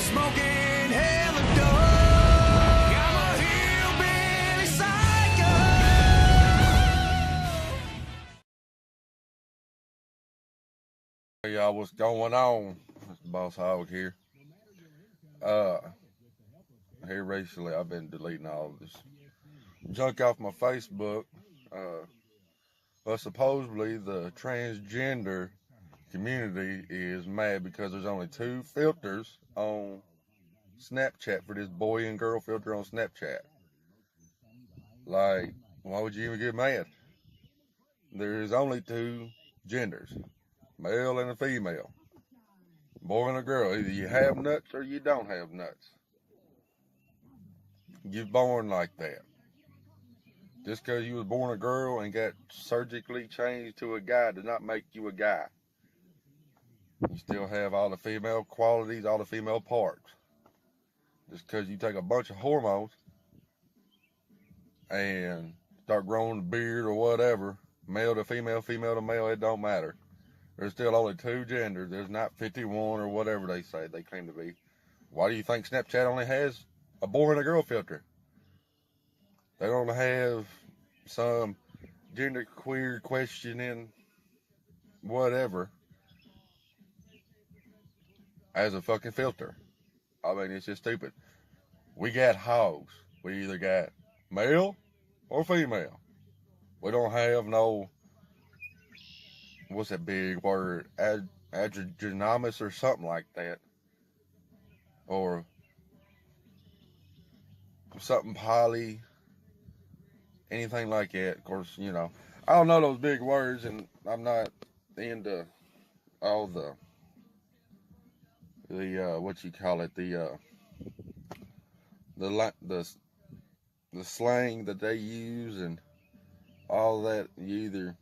smoking hella dope. I'm a hillbilly psycho. Hey y'all, what's going on? It's the Boss Hog here. Here recently I've been deleting all this junk off my Facebook. But supposedly the transgender community is mad because there's only 2 filters on Snapchat for this boy and girl filter on Snapchat. Like, why would you even get mad? There's only 2 genders, male and a female, boy and a girl. Either you have nuts or you don't have nuts. You're born like that. Just because you was born a girl and got surgically changed to a guy does not make you a guy. You still have all the female qualities, all the female parts. Just because you take a bunch of hormones and start growing a beard or whatever, male to female, female to male, it don't matter. There's still only 2 genders. There's not 51 or whatever they say they claim to be. Why do you think Snapchat only has a boy and a girl filter? They don't have some gender queer questioning whatever as a fucking filter. I mean, it's just stupid. We got hogs. We either got male or female. We don't have no, what's that big word, androgynous or something like that. Or something poly, anything like that. Of course, you know, I don't know those big words, and I'm not into all the what you call it, the slang that they use and all that. You either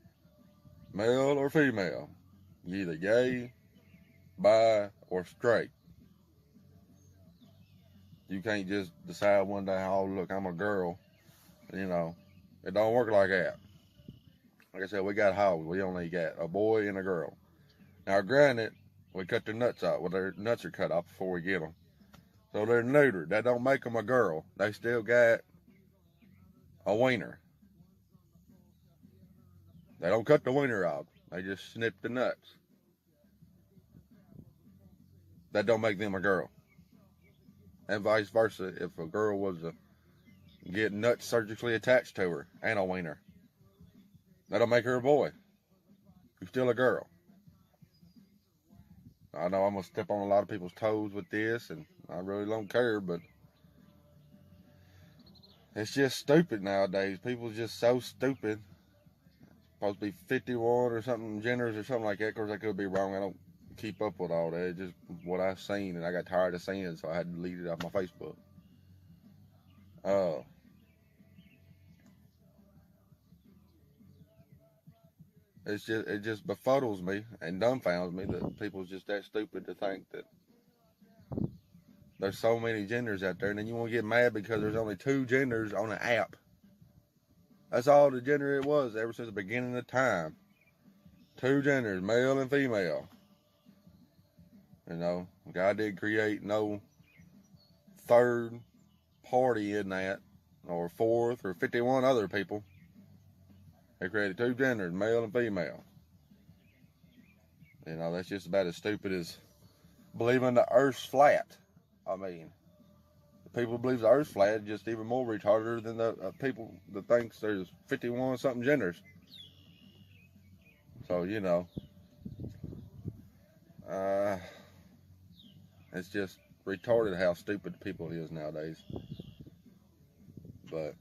male or female. You either gay, bi, or straight. You can't just decide one day, oh look, I'm a girl. You know, it don't work like that. Like I said, we got hogs. We only got a boy and a girl. Now, granted, we cut their nuts out. Well, their nuts are cut off before we get them. So they're neutered. That don't make them a girl. They still got a wiener. They don't cut the wiener off. They just snip the nuts. That don't make them a girl. And vice versa, if a girl was to get nuts surgically attached to her and a wiener, that'll make her a boy. She's still a girl. I know I'm going to step on a lot of people's toes with this, and I really don't care, but it's just stupid nowadays. People's just so stupid. Supposed to be 51 or something, genders or something like that. Of course, I could be wrong. I don't keep up with all that. It's just what I've seen, and I got tired of seeing it, so I had to delete it off my Facebook. It just befuddles me and dumbfounds me that people's just that stupid to think that there's so many genders out there, and then you want to get mad because there's only 2 genders on an app. That's all the gender it was ever since the beginning of time. 2 genders, male and female. You know, God didn't create no third party in that, or fourth, or 51 other people. They created 2 genders, male and female. You know, that's just about as stupid as believing the earth's flat. I mean, the people who believe the earth's flat is just even more retarded than the people that thinks there's 51 something genders. So, you know, it's just retarded how stupid people is nowadays. But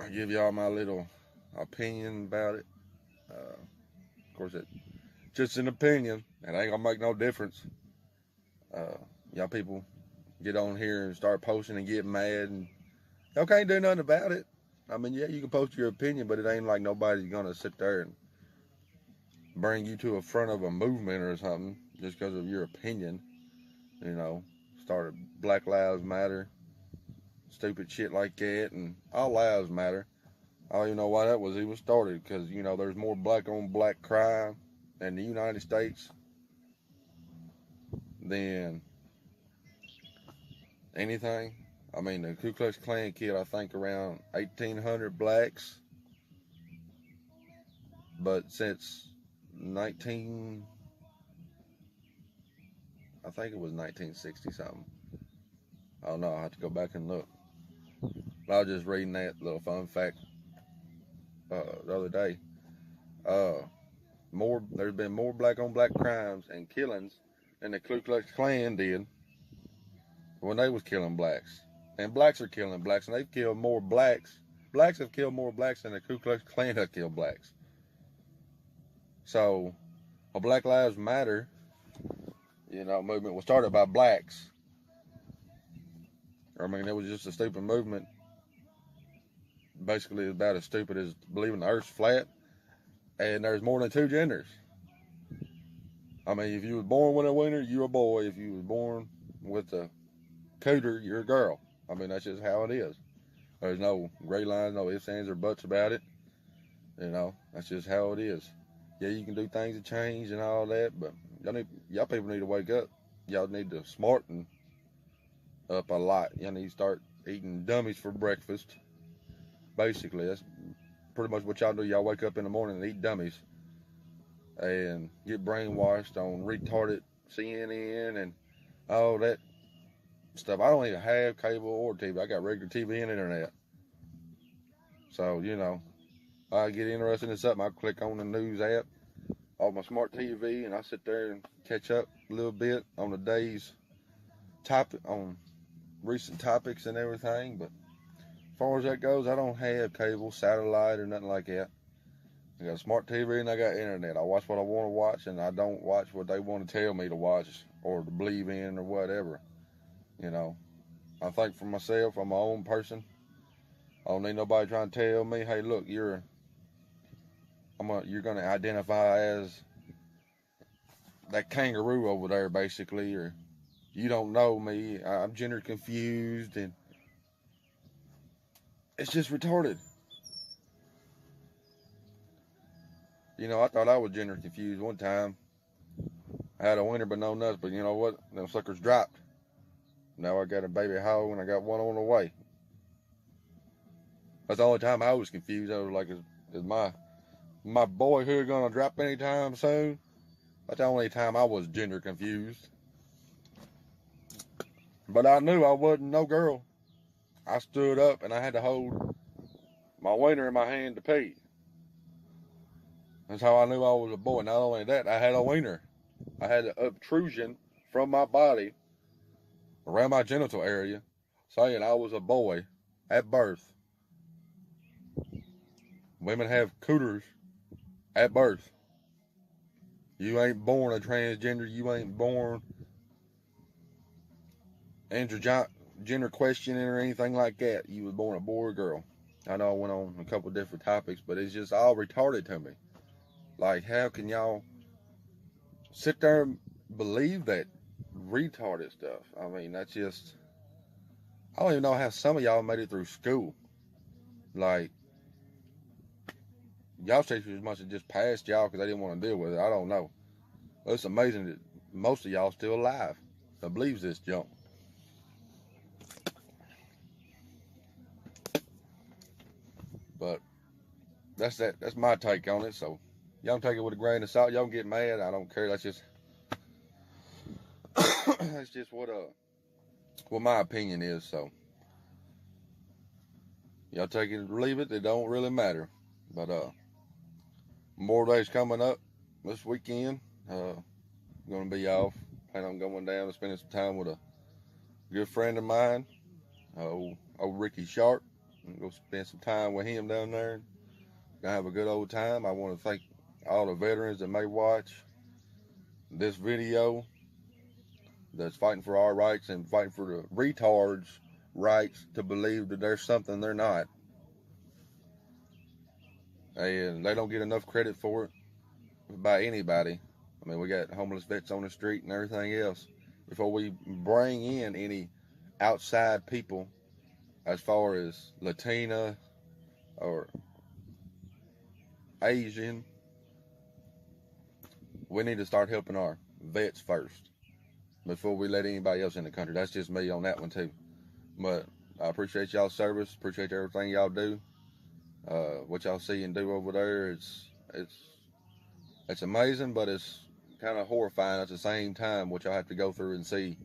I give y'all my little opinion about it. Of course, it's just an opinion. It ain't gonna make no difference. Y'all people get on here and start posting and get mad, and y'all can't do nothing about it. I mean, yeah, you can post your opinion, but it ain't like nobody's gonna sit there and bring you to the front of a movement or something just because of your opinion. You know, start a Black Lives Matter, stupid shit like that, and all lives matter. I don't even know why that was even started, because, you know, there's more black on black crime in the United States than anything. I mean, the Ku Klux Klan killed, I think, around 1,800 blacks. But since I think it was 1960 something. I don't know. I have to go back and look. But I was just reading that little fun fact the other day. There's been more black on black crimes and killings than the Ku Klux Klan did when they was killing blacks. And blacks are killing blacks, and they've killed more blacks. Blacks have killed more blacks than the Ku Klux Klan have killed blacks. So, a Black Lives Matter, movement was started by blacks. I mean, it was just a stupid movement. Basically, it's about as stupid as believing the Earth's flat, and there's more than two genders. I mean, if you was born with a wiener, you're a boy. If you was born with a cooter, you're a girl. I mean, that's just how it is. There's no gray lines, no ifs, ands, or buts about it. That's just how it is. Yeah, you can do things to change and all that, but y'all people need to wake up. Y'all need to smarten up a lot. Y'all need to start eating dummies for breakfast. Basically, that's pretty much what y'all do. Y'all wake up in the morning and eat dummies and get brainwashed on retarded CNN and all that stuff. I don't even have cable or TV. I got regular TV and internet. So, I get interested in something, I click on the news app on my smart TV, and I sit there and catch up a little bit on the day's topic, on recent topics and everything. But as far as that goes, I don't have cable, satellite, or nothing like that. I got a smart TV and I got internet. I watch what I want to watch, and I don't watch what they want to tell me to watch or to believe in or whatever. I think for myself, I'm my own person. I don't need nobody trying to tell me, hey, look, you're going to identify as that kangaroo over there, basically, or you don't know me, I'm gender confused, and it's just retarded. I thought I was gender confused one time. I had a wiener but no nuts, but you know what? Them suckers dropped. Now I got a baby hoe and I got one on the way. That's the only time I was confused. I was like, is my boyhood gonna drop anytime soon? That's the only time I was gender confused. But I knew I wasn't no girl. I stood up and I had to hold my wiener in my hand to pee. That's how I knew I was a boy. Not only that, I had a wiener. I had an obtrusion from my body around my genital area saying I was a boy at birth. Women have cooters at birth. You ain't born a transgender. You ain't born gender questioning or anything like that. You was born a boy or girl. I know I went on a couple different topics, but it's just all retarded to me. Like, how can y'all sit there and believe that retarded stuff? I mean, that's just, I don't even know how some of y'all made it through school. Like, y'all teachers must have just passed y'all because they didn't want to deal with it. I don't know. It's amazing that most of y'all still alive that believes this junk. But that's my take on it. So y'all can take it with a grain of salt. Y'all can get mad. I don't care. That's just that's just what my opinion is. So y'all take it or leave it. It don't really matter. But more days coming up this weekend. Gonna be off. Plan on going down and spending some time with a good friend of mine, old Ricky Sharp. Go spend some time with him down there. Gonna have a good old time. I want to thank all the veterans that may watch this video that's fighting for our rights and fighting for the retards' rights to believe that there's something they're not. And they don't get enough credit for it by anybody. I mean, we got homeless vets on the street and everything else. Before we bring in any outside people, as far as Latina or Asian, we need to start helping our vets first. before we let anybody else in the country. That's just me on that one too. But I appreciate y'all's service. Appreciate everything y'all do. What y'all see and do over there, it's amazing, but it's kind of horrifying at the same time what y'all have to go through and see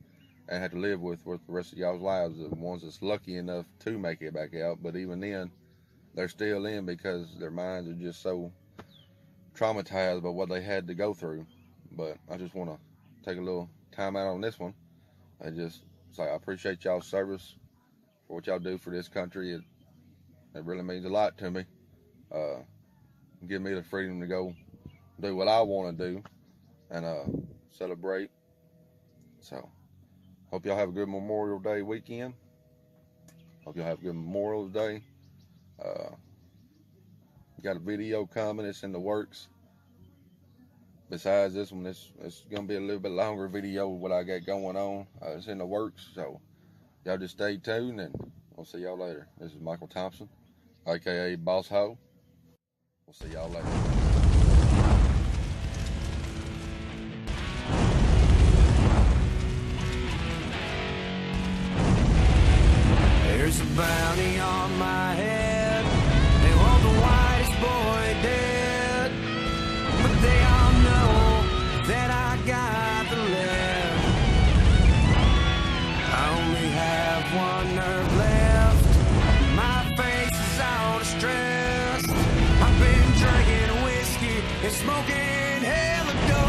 and have to live with the rest of y'all's lives. The ones that's lucky enough to make it back out, but even then, they're still in because their minds are just so traumatized by what they had to go through. But I just want to take a little time out on this one and just say I appreciate y'all's service for what y'all do for this country. It really means a lot to me. Give me the freedom to go do what I want to do and celebrate. So hope y'all have a good Memorial Day weekend. Hope y'all have a good Memorial Day. Got a video coming. It's in the works. Besides this one, it's gonna be a little bit longer video what I got going on. It's in the works, so y'all just stay tuned and we'll see y'all later. This is Michael Thompson, aka Boss Ho. We'll see y'all later. There's a bounty on my head. They want the whitest boy dead, but they all know that I got the lead. I only have one nerve left. My face is all distressed. I've been drinking whiskey and smoking hella dope.